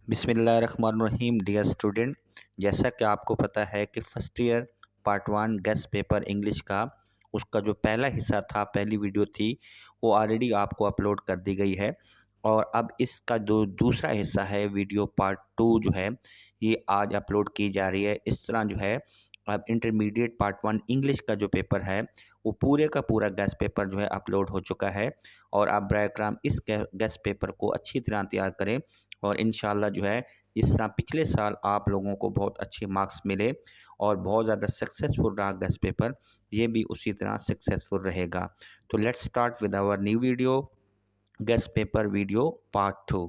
बिस्मिल्लाहिर्रहमानिर्रहीम। Dear student, जैसा कि आपको पता है कि first year part 1 guest paper English का उसका जो पहला हिस्सा था, पहली वीडियो थी, वो ऑलरेडी आपको अपलोड कर दी गई है। और अब इसका जो दूसरा हिस्सा है वीडियो पार्ट 2 जो है, ये आज अपलोड की जा रही है। इस तरह जो है अब इंटरमीडिएट पार्ट 1 इंग्लिश का जो पेपर है, वो पूरे का पूरा गेस्ट पेपर जो है अपलोड हो चुका है। और आप बर कराम इस गेस्ट पेपर को अच्छी तरह तैयार करें और इंशाल्लाह जो है जिस तरह पिछले साल आप लोगों को बहुत अच्छे मार्क्स मिले और बहुत ज़्यादा सक्सेसफुल रहा गेस्ट पेपर, ये भी उसी तरह सक्सेसफुल रहेगा। तो let's start with our new video, guess paper video part 2।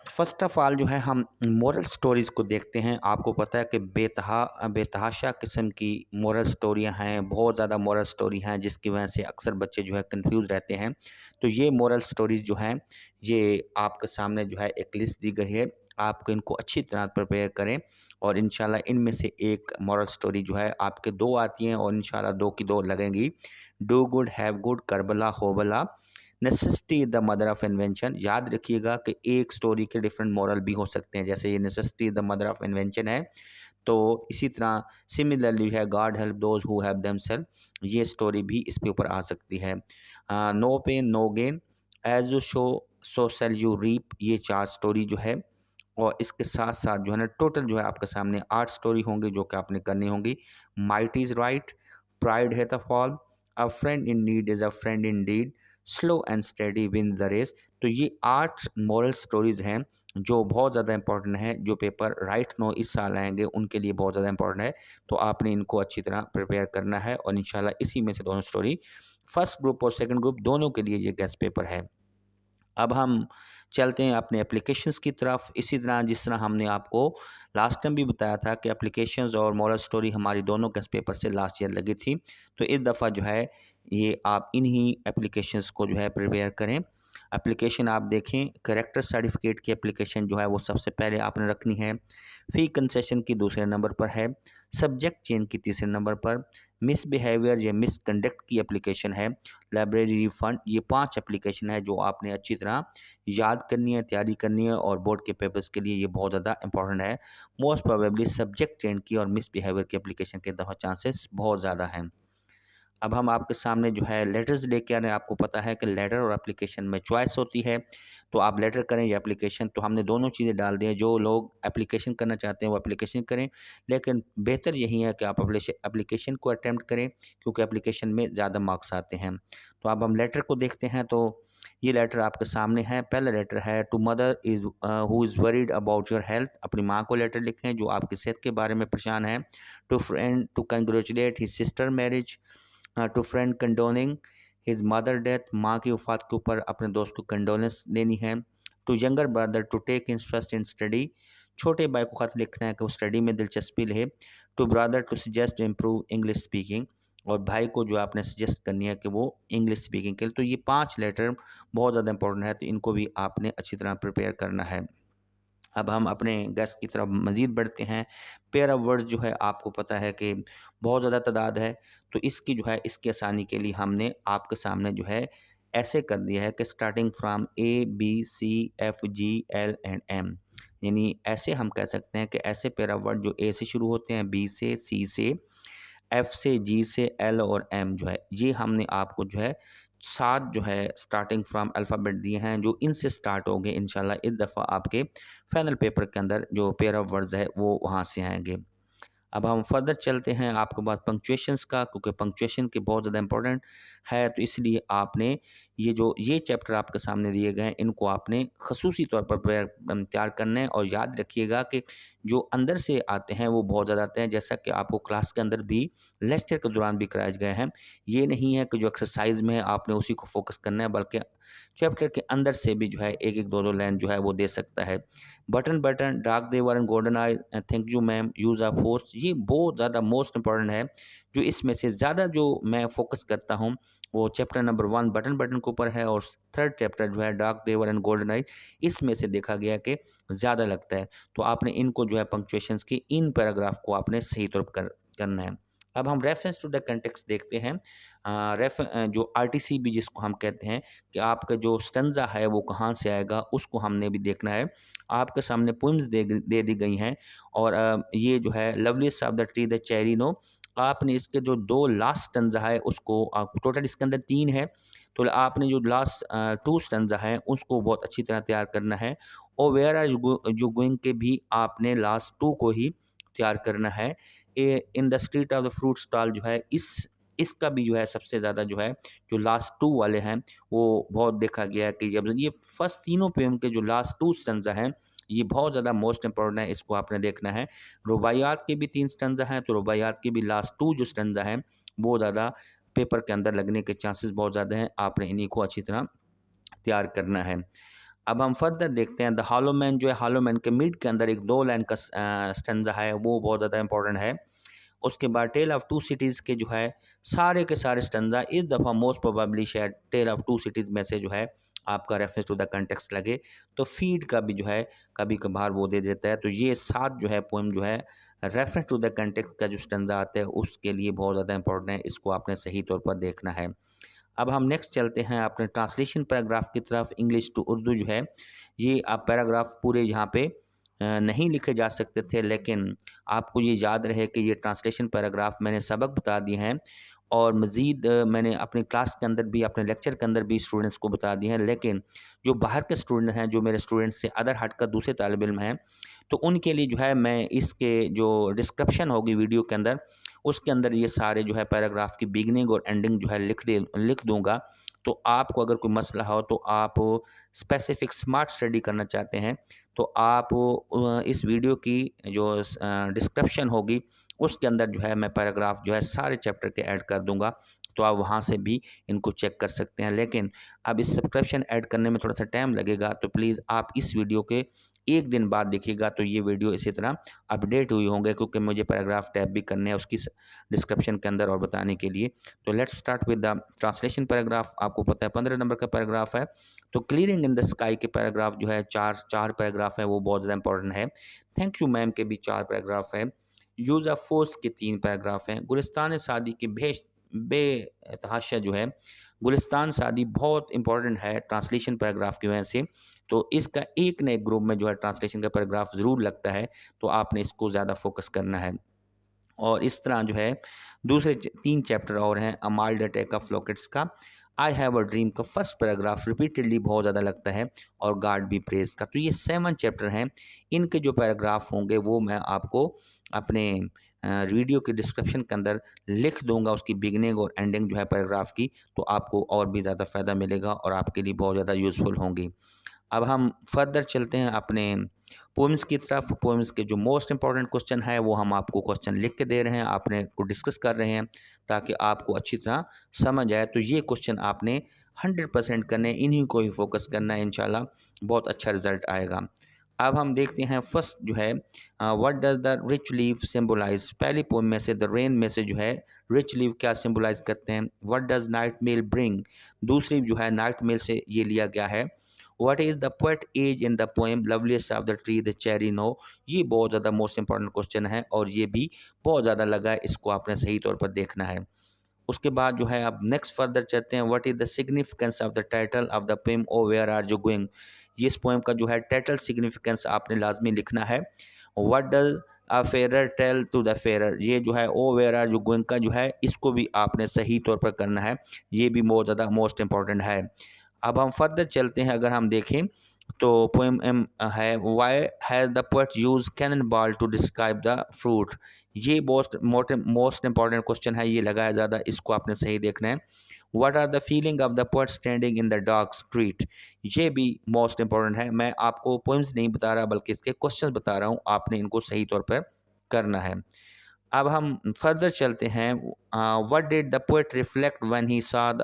First of all जो है हम मोरल स्टोरीज़ को देखते हैं। आपको पता है कि बेतहाशा किस्म की मोरल स्टोरियां हैं, बहुत ज़्यादा मोरल स्टोरी हैं, जिसकी वजह से अक्सर बच्चे जो है कंफ्यूज रहते हैं। तो ये मोरल स्टोरीज़ जो हैं, ये आपके सामने जो है एक लिस्ट दी गई है। आपको इनको अच्छी तरह प्रिपेयर करें और इंशाल्लाह इनमें से एक मोरल स्टोरी जो है, आपके दो आती हैं और इंशाल्लाह दो की दो लगेंगी। डू गुड हैव गुड, करबला होबला, necessity the mother of invention. याद रखिएगा कि एक स्टोरी के डिफरेंट मॉरल भी हो सकते हैं, जैसे ये necessity the mother of invention है, तो इसी तरह सिमिलरली है god help those who have themself, ये स्टोरी भी इसके ऊपर आ सकती है। No pain no gain, as you sow so shall you reap, ये चार स्टोरी जो है। और इसके साथ साथ जो है ना, टोटल जो है आपके सामने 8 स्टोरी होंगी जो कि आपने करनी होंगी। माइट इज़ राइट, प्राइड है the fall, a friend in need is a friend in deed, slow and steady win the race. तो ये 8 मॉरल स्टोरीज़ हैं जो बहुत ज़्यादा इंपॉर्टेंट हैं, जो पेपर राइट नो इस साल आएंगे उनके लिए बहुत ज़्यादा इंपॉर्टेंट है। तो आपने इनको अच्छी तरह प्रिपेयर करना है और इंशाल्लाह इसी में से दोनों स्टोरी, फर्स्ट ग्रुप और सेकंड ग्रुप दोनों के लिए ये गेस्ट पेपर है। अब हम चलते हैं अपने एप्लीकेशंस की तरफ। इसी तरह जिस तरह हमने आपको लास्ट टाइम भी बताया था कि एप्लीकेशंस और मॉरल स्टोरी हमारी दोनों गेस्ट पेपर से लास्ट ईयर लगी थी, तो इस दफ़ा जो है ये आप इन्हीं एप्लीकेशंस को जो है प्रिपेयर करें। एप्लीकेशन आप देखें, करेक्टर सर्टिफिकेट की एप्लीकेशन जो है वो सबसे पहले आपने रखनी है। फ़ी कंसेशन की दूसरे नंबर पर है। सब्जेक्ट चेंज की तीसरे नंबर पर। मिसबिहेवियर या मिसकंडक्ट की एप्लीकेशन है। लाइब्रेरी रिफंड, ये 5 एप्लीकेशन है जो आपने अच्छी तरह याद करनी है, तैयारी करनी है और बोर्ड के पेपर्स के लिए ये बहुत ज़्यादा इंपॉर्टेंट है। मोस्ट प्रोबेबली सब्जेक्ट चेंज की और मिसबिहेवियर की एप्लीकेशन के दफ़ा चांसेस बहुत ज़्यादा हैं। अब हम आपके सामने जो है लेटर्स लेके आ रहे हैं। आपको पता है कि लेटर और एप्लीकेशन में चॉइस होती है, तो आप लेटर करें या एप्लीकेशन, तो हमने दोनों चीज़ें डाल दी हैं। जो लोग एप्लीकेशन करना चाहते हैं वो एप्लीकेशन करें, लेकिन बेहतर यही है कि आप एप्लीकेशन को अटैम्प्ट करें, क्योंकि एप्लीकेशन में ज़्यादा मार्क्स आते हैं। तो अब हम लेटर को देखते हैं। तो ये लेटर आपके सामने है। पहला लेटर है to mother is who is worried about your health, अपनी माँ को लेटर लिखें जो आपकी सेहत के बारे में परेशान है। To friend to congratulate his sister marriage, to friend condoling his mother death, माँ की वफ़ात के ऊपर अपने दोस्त को कंडोलेंस देनी है। To younger brother to take interest in study, छोटे भाई को ख़त लिखना है कि वो स्टडी में दिलचस्पी ले। To brother to suggest improve English speaking, और भाई को जो आपने सजेस्ट करनी है कि वो इंग्लिश स्पीकिंग के लिए। तो ये 5 लेटर बहुत ज़्यादा इंपॉर्टेंट है, तो इनको भी आपने अच्छी तरह प्रिपेयर करना है। अब हम अपने गेस्ट की तरफ मज़ीद बढ़ते हैं। पेयर ऑफ वर्ड्स जो है आपको पता है कि बहुत ज़्यादा तादाद है, तो इसकी जो है इसकी आसानी के लिए हमने आपके सामने जो है ऐसे कर दिया है कि starting from A B C F G L and M, यानी ऐसे हम कह सकते हैं कि ऐसे पेयर ऑफ वर्ड जो ए से शुरू होते हैं, बी से, सी से, एफ से, जी से, एल और एम जो है, ये हमने आपको जो है 7 जो है स्टार्टिंग फ्रॉम अल्फ़ाबेट दिए हैं, जो इनसे स्टार्ट होंगे। इंशाल्लाह इस दफ़ा आपके फाइनल पेपर के अंदर जो पेयर ऑफ वर्ड्स है वो वहाँ से आएंगे। अब हम फर्दर चलते हैं आपके पास पंक्चुएशंस का, क्योंकि पंक्चुएशन के बहुत ज़्यादा इंपॉर्टेंट है, तो इसलिए आपने ये चैप्टर आपके सामने दिए गए हैं, इनको आपने खसूसी तौर पर तैयार करना है। और याद रखिएगा कि जो अंदर से आते हैं वो बहुत ज़्यादा आते हैं, जैसा कि आपको क्लास के अंदर भी लेक्चर के दौरान भी कराए गए हैं। ये नहीं है कि जो एक्सरसाइज में है आपने उसी को फोकस करना है, बल्कि चैप्टर के अंदर से भी जो है एक एक दो दो लाइन जो है वो दे सकता है। Button button, dark they were and golden eyed, thank you ma'am, use of force, ये बहुत ज़्यादा मोस्ट इंपॉर्टेंट है। जो इसमें से ज़्यादा जो मैं फोकस करता हूँ वो चैप्टर नंबर 1 बटन बटन के ऊपर है, और थर्ड चैप्टर जो है डार्क देवर एंड गोल्डन आई, इसमें से देखा गया कि ज़्यादा लगता है। तो आपने इनको जो है पंक्चुएशंस की इन पैराग्राफ को आपने सही तौर पर करना है। अब हम रेफरेंस टू द कंटेक्स्ट देखते हैं। जो आरटीसीबी जिसको हम कहते हैं कि आपका जो स्टैंज़ा है वो कहाँ से आएगा, उसको हमने भी देखना है। आपके सामने पोएम्स दे दी गई हैं और ये जो है loveliest of the tree the cherry now, आपने इसके जो 2 लास्ट स्टैंज़ा है उसको टोटल इसके अंदर 3 है, तो आपने जो लास्ट 2 स्टैंज़ा है उसको बहुत अच्छी तरह तैयार करना है और वेयर आर यू गोइंग के भी आपने लास्ट 2 को ही तैयार करना है। In the street of the fruit stall जो है इसका भी जो है सबसे ज़्यादा जो है जो लास्ट 2 वाले हैं वो बहुत देखा गया है कि जब ये फर्स्ट तीनों पोएम के जो लास्ट 2 स्टैंज़ा हैं ये बहुत ज़्यादा मोस्ट इम्पोर्टेंट है, इसको आपने देखना है। रुबाइयात के भी 3 स्टैंज़ा हैं, तो रुबाइयात के भी लास्ट 2 जो स्टैंज़ा हैं वो ज़्यादा पेपर के अंदर लगने के चांसेस बहुत ज़्यादा हैं। आपने इन्हीं को अच्छी तरह तैयार करना है। अब हम फर्दर देखते हैं द हॉलो मैन जो है, हॉलो मैन के मिड के अंदर एक 2 लाइन का स्टैंज़ा है, वो बहुत ज़्यादा इम्पोर्टेंट है। उसके बाद टेल ऑफ टू सिटीज़ के जो है सारे के सारे स्टैंज़ा इस दफ़ा मोस्ट प्रोबेबली शायद टेल ऑफ टू सिटीज़ में से जो है आपका रेफरेंस टू द कंटेक्स्ट लगे, तो फीड का भी जो है कभी-कभार वो दे देता है। तो ये 7 जो है पोएम जो है रेफरेंस टू द कंटेक्स्ट का जो स्टैंज़ा आता है उसके लिए बहुत ज़्यादा इम्पोर्टेंट है, इसको आपने सही तौर पर देखना है। अब हम नेक्स्ट चलते हैं अपने ट्रांसलेशन पैराग्राफ की तरफ। इंग्लिश टू उर्दू जो है ये आप पैराग्राफ पूरे यहाँ पे नहीं लिखे जा सकते थे, लेकिन आपको ये याद रहे कि ये ट्रांसलेशन पैराग्राफ मैंने सबक बता दिए हैं और मज़ीद मैंने अपनी क्लास के अंदर भी अपने लेक्चर के अंदर भी स्टूडेंट्स को बता दिए हैं। लेकिन जो बाहर के स्टूडेंट हैं, जो मेरे स्टूडेंट्स से अदर हट कर दूसरे तालिब इल्म हैं, तो उनके लिए जो है मैं इसके जो डिस्क्रिप्शन होगी वीडियो के अंदर उसके अंदर ये सारे जो है पैराग्राफ की बिगनिंग और एंडिंग जो है लिख दूँगा। तो आपको अगर कोई मसला हो तो आप स्पेसिफिक स्मार्ट स्टडी करना चाहते हैं, तो आप इस वीडियो की जो डिस्क्रिप्शन होगी उसके अंदर जो है मैं पैराग्राफ जो है सारे चैप्टर के ऐड कर दूँगा, तो आप वहाँ से भी इनको चेक कर सकते हैं। लेकिन अब इस सब्सक्रिप्शन ऐड करने में थोड़ा-सा टाइम लगेगा, तो प्लीज़ आप इस वीडियो के 1 दिन बाद देखिएगा, तो ये वीडियो इसी तरह अपडेट हुए होंगे, क्योंकि मुझे पैराग्राफ टैब भी करने हैं उसकी डिस्क्रिप्शन के अंदर और बताने के लिए। तो let's start with the translation paragraph. आपको पता है 15 नंबर का पैराग्राफ है, तो क्लियरिंग इन द स्काई के पैराग्राफ जो है चार पैराग्राफ है, वो बहुत ज़्यादा इंपॉर्टेंट है। थैंक यू मैम के भी 4 पैराग्राफ है। यूज़ ऑफ फोर्स के 3 पैराग्राफ हैं। गुलिस्तान सादी के बेतहाशा जो है, गुलिस्तान सादी बहुत इंपॉर्टेंट है ट्रांसलेशन पैराग्राफ की वजह से, तो इसका एक न एक ग्रुप में जो है ट्रांसलेशन का पैराग्राफ ज़रूर लगता है, तो आपने इसको ज़्यादा फोकस करना है। और इस तरह जो है दूसरे 3 चैप्टर और हैं, अ माइल्ड अटैक ऑफ फ्लोकेट्स का, आई हैव अ ड्रीम का फर्स्ट पैराग्राफ रिपीटेडली बहुत ज़्यादा लगता है, और गॉड बी प्रेज का। तो ये 7 चैप्टर हैं, इनके जो पैराग्राफ होंगे वो मैं आपको अपने वीडियो के डिस्क्रिप्शन के अंदर लिख दूंगा, उसकी बिगनिंग और एंडिंग जो है पैराग्राफ की, तो आपको और भी ज़्यादा फ़ायदा मिलेगा और आपके लिए बहुत ज़्यादा यूज़फुल होंगी। अब हम फर्दर चलते हैं अपने पोएम्स की तरफ। पोएम्स के जो मोस्ट इंपॉर्टेंट क्वेश्चन है वो हम आपको क्वेश्चन लिख के दे रहे हैं, आपने को डिस्कस कर रहे हैं ताकि आपको अच्छी तरह समझ आए। तो ये क्वेश्चन आपने 100% करने, इन्हीं को ही फोकस करना है, इंशाल्लाह बहुत अच्छा रिजल्ट आएगा। अब हम देखते हैं फर्स्ट जो है what does the rich leaf symbolize. पहली पोएम में से द रेन में से जो है रिच लीफ क्या सिंबलाइज करते हैं। What does night mail bring, दूसरी जो है नाइट मेल से ये लिया गया है। What is the poet age in the poem loveliest of the tree the cherry now, ये बहुत ज़्यादा मोस्ट इंपॉर्टेंट क्वेश्चन है और ये भी बहुत ज़्यादा लगा है, इसको आपने सही तौर पर देखना है। उसके बाद जो है अब नेक्स्ट फर्दर चलते हैं, what is the significance of the title of the poem O where are you going. ये इस पोएम का जो है टाइटल सिग्निफिकेंस आपने लाजमी लिखना है। What does a farer tell to the fearer, ये जो है O where are you going का जो है इसको भी आपने सही तौर पर करना है, ये भी बहुत ज़्यादा मोस्ट इंपॉर्टेंट है। अब हम फर्दर चलते हैं, अगर हम देखें तो पोएम है why has the poet use cannon ball to describe the fruit, ये मोस्ट इंपॉर्टेंट क्वेश्चन है, ये लगा है ज़्यादा, इसको आपने सही देखना है। What are the feeling of the poet standing in the dark street, ये भी मोस्ट इंपॉर्टेंट है। मैं आपको पोएम्स नहीं बता रहा बल्कि इसके क्वेश्चन बता रहा हूँ, आपने इनको सही तौर पर करना है। अब हम फर्दर चलते हैं, what did the poet reflect when he saw the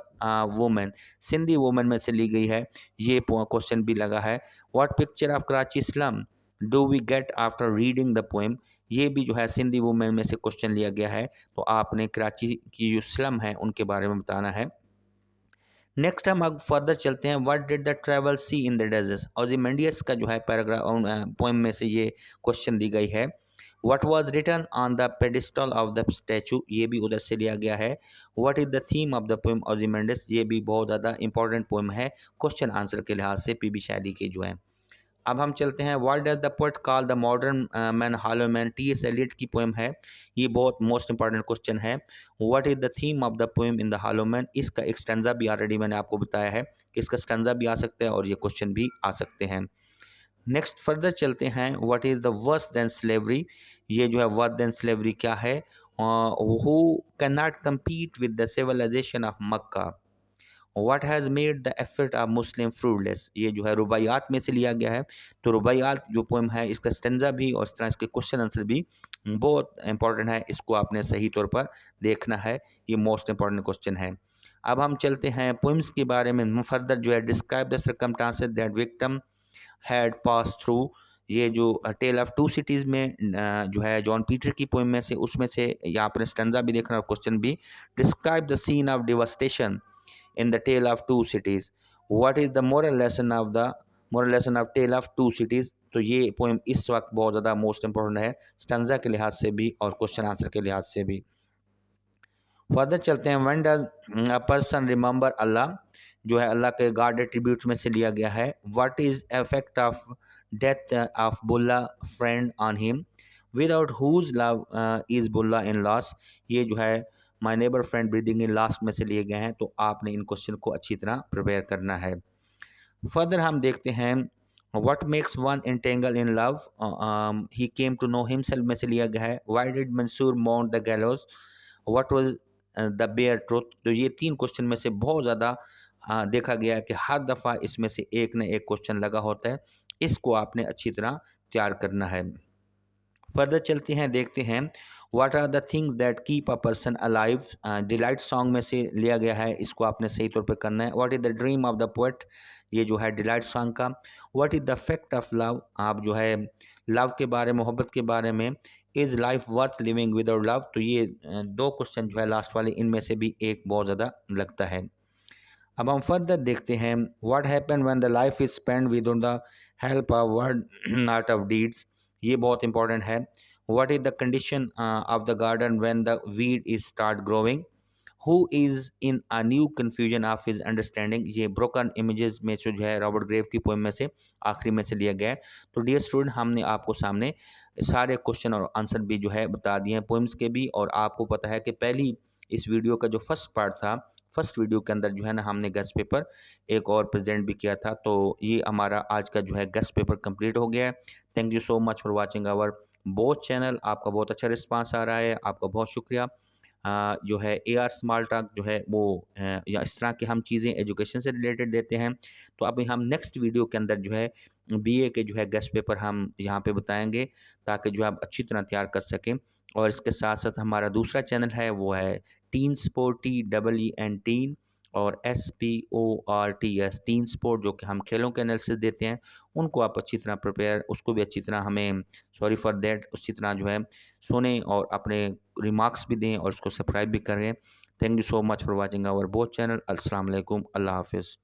woman, Sindhi woman में से ली गई है, ये क्वेश्चन भी लगा है। What picture of Karachi slum do we get after reading the poem, ये भी जो है सिंधी वुमेन में से क्वेश्चन लिया गया है, तो आपने कराची की जो स्लम है उनके बारे में बताना है। नेक्स्ट हम अब फर्दर चलते हैं, what did the traveller see in the desert, और जिमेंडियस का जो है पैराग्राफ पोएम में से ये क्वेश्चन दी गई है। What was written on the pedestal of the statue, ये भी उधर से लिया गया है। What is the theme of the poem Ozymandias, ये भी बहुत ज़्यादा इंपॉर्टेंट पोएम है क्वेश्चन आंसर के लिहाज से पीबी शैली के जो है। अब हम चलते हैं, what does the poet call the modern man hollow man, T S Eliot की पोएम है, ये बहुत मोस्ट इंपॉर्टेंट क्वेश्चन है। What is the theme of the poem in the hollow man, इसका एक स्टैंजा भी ऑलरेडी मैंने आपको बताया है कि इसका स्टैंजा भी आ सकता है और ये क्वेश्चन भी आ सकते हैं। नेक्स्ट फर्दर चलते हैं, what is the worse than slavery, ये जो है वर्स देन स्लेवरी क्या है, who can not compete with the civilization of Mecca, what has made the effort of Muslim fruitless, ये जो है रुबाइयात में से लिया गया है। तो रुबाइयात जो पोएम है इसका स्टेंजा भी और इस तरह इसके क्वेश्चन आंसर भी बहुत इंपॉर्टेंट है, इसको आपने सही तौर पर देखना है, ये मोस्ट इंपॉर्टेंट क्वेश्चन है। अब हम चलते हैं पोइम्स के बारे में फर्दर जो है, describe the circumstances that victim had pass through, ये जो टेल ऑफ टू सिटीज़ में जो है जॉन पीटर की पोएम में से, उसमें से यहाँ पर स्टेंजा भी देखना और क्वेश्चन भी। Describe the scene of devastation in the tale of two cities, what is the moral lesson of tale of two cities, तो ये पोएम इस वक्त बहुत ज़्यादा मोस्ट इंपॉर्टेंट है स्टंजा के लिहाज से भी और क्वेश्चन आंसर के लिहाज से भी। फर्दर चलते हैं, when does a person remember Allah, जो है अल्लाह के गॉड एट्रीब्यूट्स में से लिया गया है। What is effect of death of Bulla friend on him, without whose love is Bulla in loss, ये जो है my neighbour friend breathing in last में से लिए गए हैं। तो आपने इन क्वेश्चन को अच्छी तरह प्रिपेयर करना है। फर्दर हम देखते हैं, what makes one entangle in love, he came to know himself में से लिया गया है। Why did Mansur mount the gallows, what was the bare truth, तो ये तीन क्वेश्चन में से बहुत ज़्यादा देखा गया है कि हर दफ़ा इसमें से एक न एक क्वेश्चन लगा होता है, इसको आपने अच्छी तरह तैयार करना है। फर्दर चलते हैं, देखते हैं, what are the things that keep a person alive, delight song में से लिया गया है, इसको आपने सही तौर पे करना है। What is the dream of the poet, ये जो है डिलाइट सॉन्ग का। What is the fact of love, आप जो है लव के बारे में, मोहब्बत के बारे में। Is life worth living without love, तो ये दो क्वेश्चन जो है लास्ट वाले, इनमें से भी एक बहुत ज़्यादा लगता है। अब हम फर्दर देखते हैं, what happen when the life is spend without the help of word not of deeds, ये बहुत इंपॉर्टेंट है। What is the condition of the garden when the weed is start growing, who is in a new confusion of his understanding, ये broken images में से जो है Robert grave की poem में से आखिरी में से लिया गया है। तो डियर स्टूडेंट, हमने आपको सामने सारे क्वेश्चन और आंसर भी जो है बता दिए हैं पोएम्स के भी, और आपको पता है कि पहली इस वीडियो का जो फर्स्ट पार्ट था, फर्स्ट वीडियो के अंदर जो है ना हमने गेस्ट पेपर एक और प्रेजेंट भी किया था। तो ये हमारा आज का जो है गेस्ट पेपर कंप्लीट हो गया है। Thank you so much for watching our both channel, आपका बहुत अच्छा रिस्पांस आ रहा है, आपका बहुत शुक्रिया। जो है AR स्मार्ट टॉक जो है वो या इस तरह की हम चीज़ें एजुकेशन से रिलेटेड देते हैं। तो अभी हम नेक्स्ट वीडियो के अंदर जो है BA के जो है गेस्ट पेपर हम यहाँ पे बताएंगे, ताकि जो है आप अच्छी तरह तैयार कर सकें। और इसके साथ साथ हमारा दूसरा चैनल है वो है टीन स्पोर्ट, TEEN टीन, और SPORTS टीन स्पोर्ट, जो कि हम खेलों के एनालिसिस देते हैं। उनको आप अच्छी तरह प्रिपेयर, उसको भी अच्छी तरह हमें सॉरी फॉर दैट उसी तरह जो है सुने और अपने रिमार्क्स भी दें और उसको सब्सक्राइब भी करें। Thank you so much for watching our both channel. अस्सलाम वालेकुम, अल्लाह हाफ़िज़।